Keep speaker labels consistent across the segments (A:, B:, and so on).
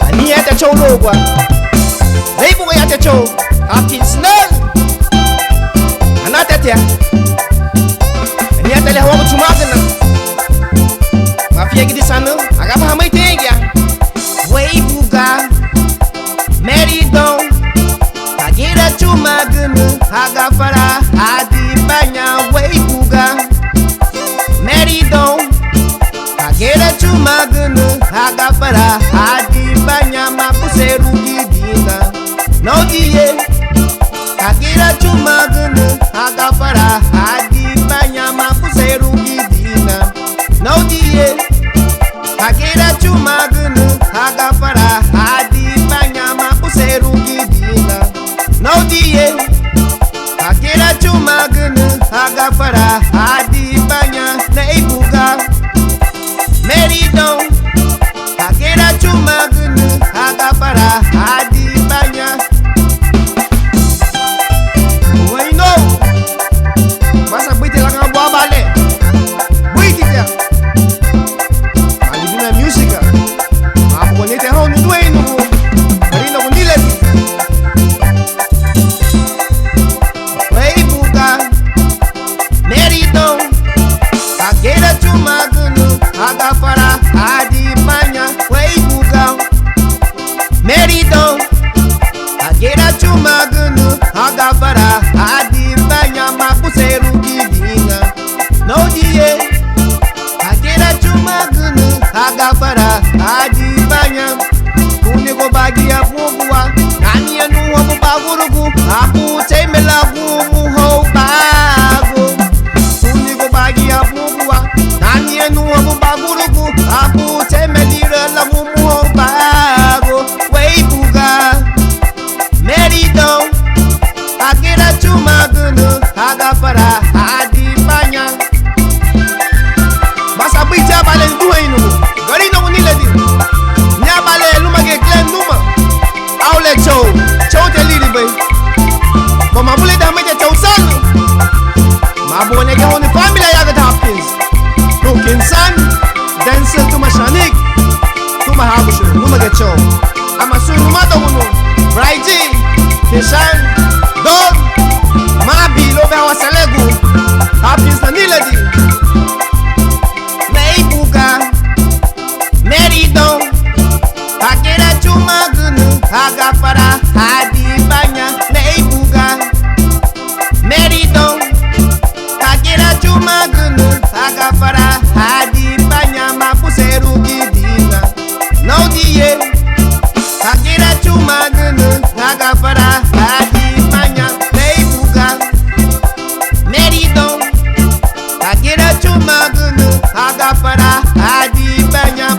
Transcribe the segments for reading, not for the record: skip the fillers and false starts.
A: Ani ete chow lo gwa. Lei bu ya te chow. Apin snel. Anate tia. Ani ete le hawa chumagana. Mafia gidi sanu. Aga pa hamai tengia. Wei buga. Meridon. Kagira chumagana. Aga fara. Adi banya. Wei buga. Meridon. Kagira chumagana. Aga fara. Adi banya. Mapuseru gidina. No diye. Kagira chumagana. Aga fara. Adi banya. Mapuseru gidina. No diye. Kagira chumagana. Aga fara. Adi banya. Mapuseru gidina. No diye. Kagira chumagana. Aga fara. Adi banya. Neibuga. Meridon. Kagira chumagana. Aga fara. Adi banya. Why no? Masa buite lang ang buwa bale. Buite kaya. Malibin na music ah. Makapukunit ang hon ito eh no. Marino ko nilat. Way buka. Meridon. Kagira chumagana. Aga fara. Adi banya. Way buka. Meridon. Kagira chumagana. Aga fara. Adi banya. Mapuseru gidina. No diye. Kagira chumagana. Aga fara. Adi banya. Kunigo bagi ya bubuwa. Nani ya nuwa bubagurugu. Apu temela gumu bago. Kunigo bagi ya bubuwa. Nani ya nuwa bubagurugu. Apu temelira la gumu bago. Wey buga. Meridon. Kagira chumagana. Aga fara. Adi banya. Basa bita bale nduwe inu. Gari no unile di. Nya bale lumage clan numa. Aule chow. Chow te liri bay. Mama bule da mete chow sanu. Mabo nege honi family yaga Hopkins. Nukin san. Denzel tuma shanik. Tuma habushu. Lumage chow. Amasu numata unu. Braiji. Kishan. Dog. Mabi lobe hawa selegu. Hopkins na nile di. Neibuga. Meridon. Kagira chumagana. Aga fara. Adi banya. Neibuga. Meridon. Kagira chumagana. Aga fara. Adi banya. Mapuseru gidina. No diye. Kagira chumagana. Aga fara. Adi banya. Neibuga. Meridon. Kagira chumagana. Aga fara. Adi banya.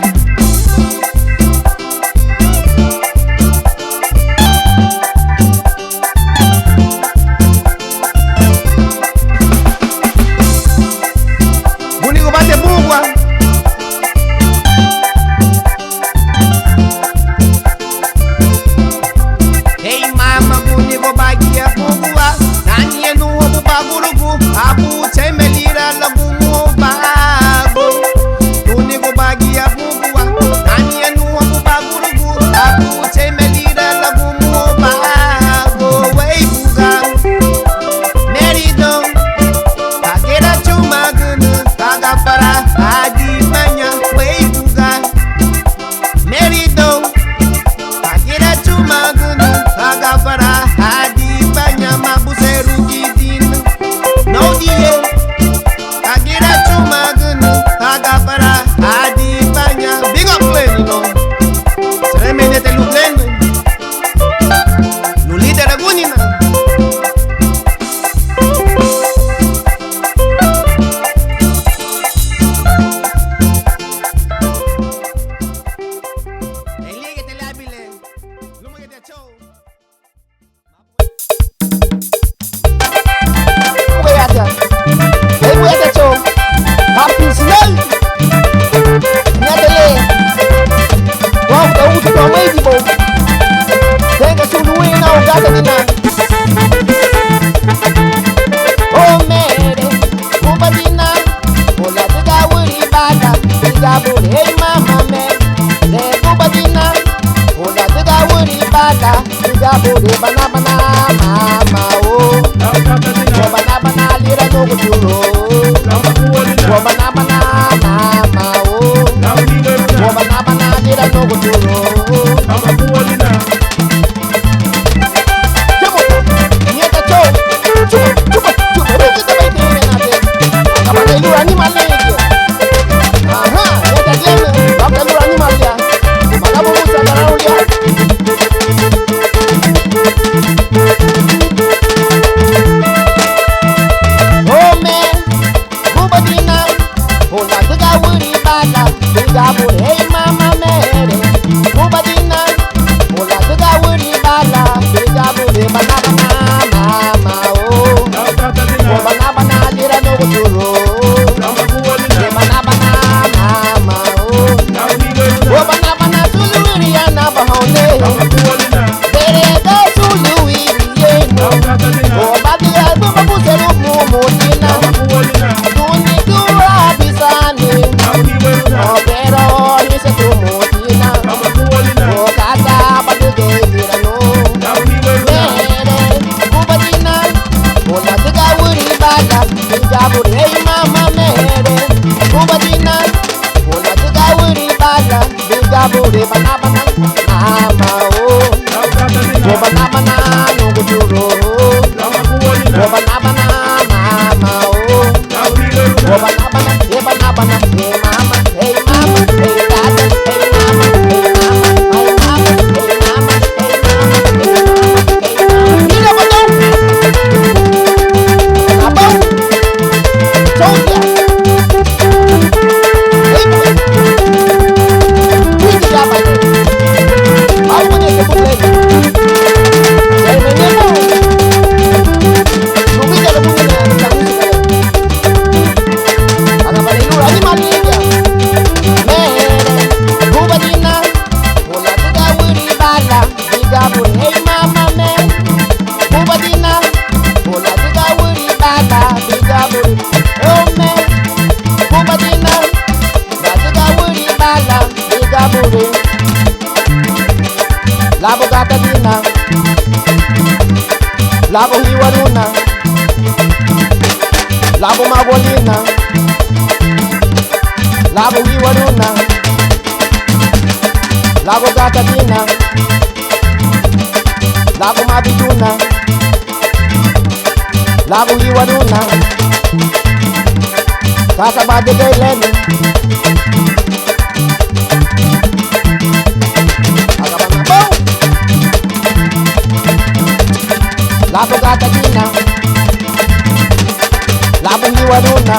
A: Bunigo bate bugwa. Hey mama bunigo bagia bugwa. Nani enu hobu bagurugu. Apu temelira la gumu bago. Bunigo bagia bugwa. Nani enu hobu bagurugu. Apu temelira la gumu bago. Wey buga. Meridon. Kagira chumagana. Aga fara. Adi banya. Wey buga. Meridon. Kagira chumagana. Aga fara. Adi banya. Mapuseru gidina. No diye. Kagira chumagana. Aga fara. Adi banya. Big up Glenn, no. Seremene te lu Glenn. Lu líder agunina. Elige te labile. Lumage te chow. Buyata. Hey buyata chow. Hopkins nel. Nyatele. Wow, da utu kwa mwezi bo. Tenga suluwe na ugata nina. Oh mere. Kubatina. Ola tiga wuri bada. Tiga buri. Hey mama me. buri bana bana mama oh. Wo bana bana lira no kuturo. Wo bana bana mama oh. Wo bana bana lira no kuturo. Nyeta cho. Chupa rugi da bai tere na te. Kabane lu animal le ke. Aha, nyeta jeme. Kabane lu animal ya. Magabu musa darau ya. Gabu hey mama mere Kubadina Ola tiga wuri bala Gabu hey bana bana mama oh Bana bana lira no kuturo Bana bana mama oh Bana bana sulu wiri yana bahone Tere go sulu wiri yeno Badi albu babu seru mumutina Duni dura bisani Pero hice tu motina O casa batu de virano Mere Kubadina Ola tiga wuri bala Gabu hey mama mere Kubadina Ola tiga wuri bala Gabu hey bana bana mama oh Bana bana no kuturo Bana bana mama oh Bana bana hey mama hey mama hey dada hey mama hey mama hey mama hey mama hey mama mira botão abão solta hey cuide já vai ao bonito problema é menino não me dá muito na música agora vai no animal ninja Kubadina Ola tiga wuri bala Gabu hey mama me Kubadina Ola tiga wuri bala Gabu oh me Kubadina Ola tiga wuri bala Gabu Labo gata dina Labo hiwaruna Labo magolina Labo hiwaruna Labo gata dina Labo mabituna Labo hiwaruna Kasa bade gaileni Agabana bom Labo gata dina Labo hiwaruna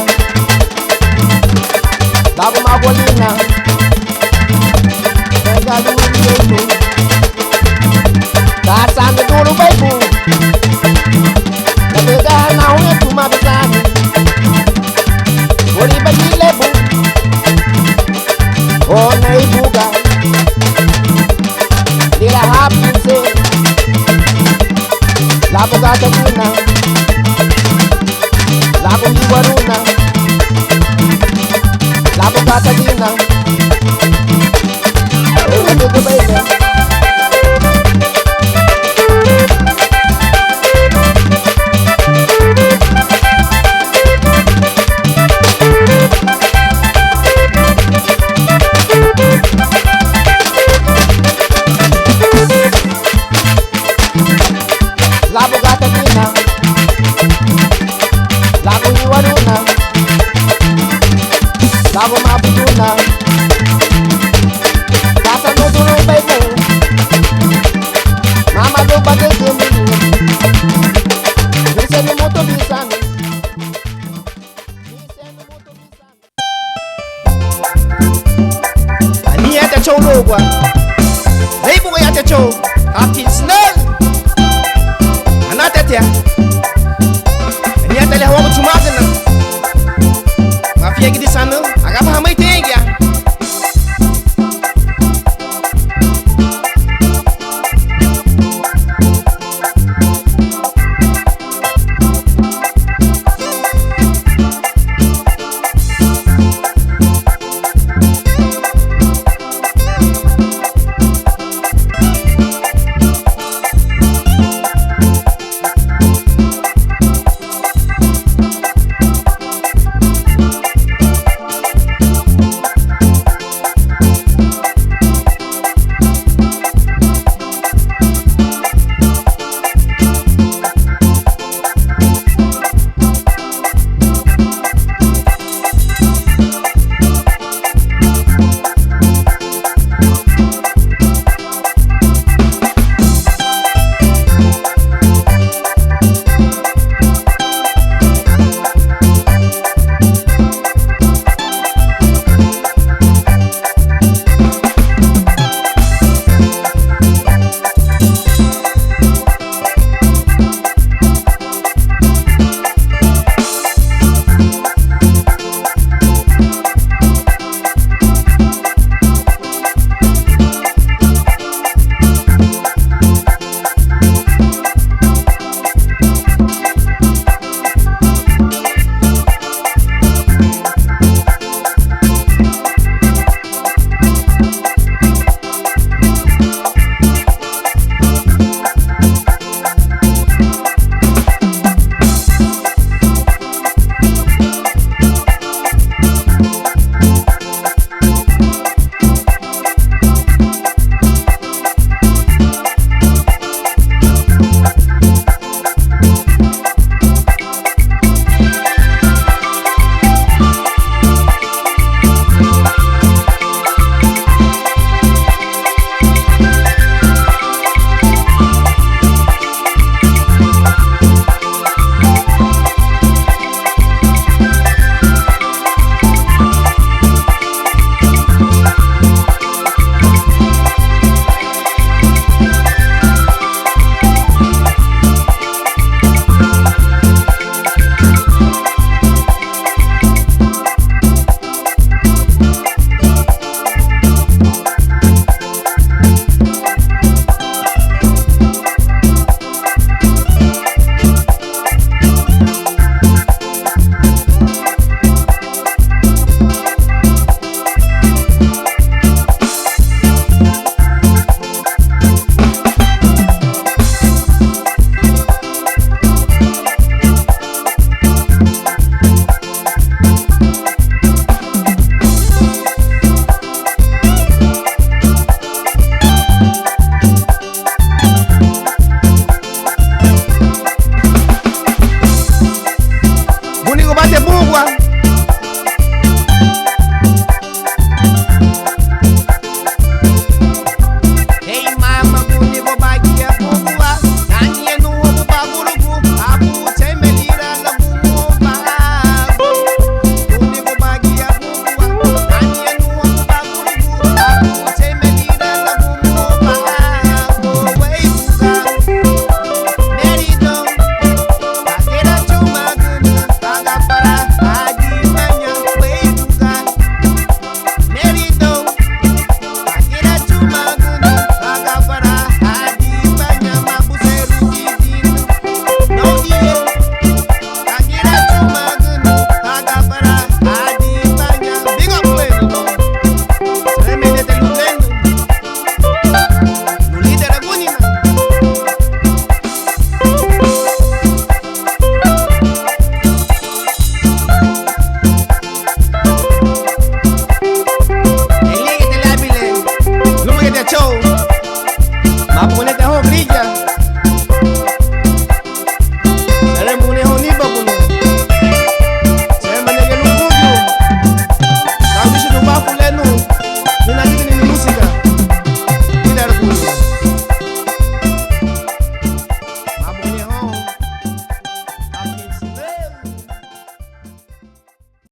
A: Labo magolina Pega duro beijo Caçando duro beijo Na pega na unha tu mabisani Oriba de lebu Ona e buga Lira rápido se Labo gata duna Labo hiwaruna Labo gata dina Tudo bem, né? Labo gata dina Labo hiwaruna Labo mabituna Kasa no duro beijo Mama do bate gemini Dice no moto bisani Ani ata chow logwa Leibu ya ata chow Kaptin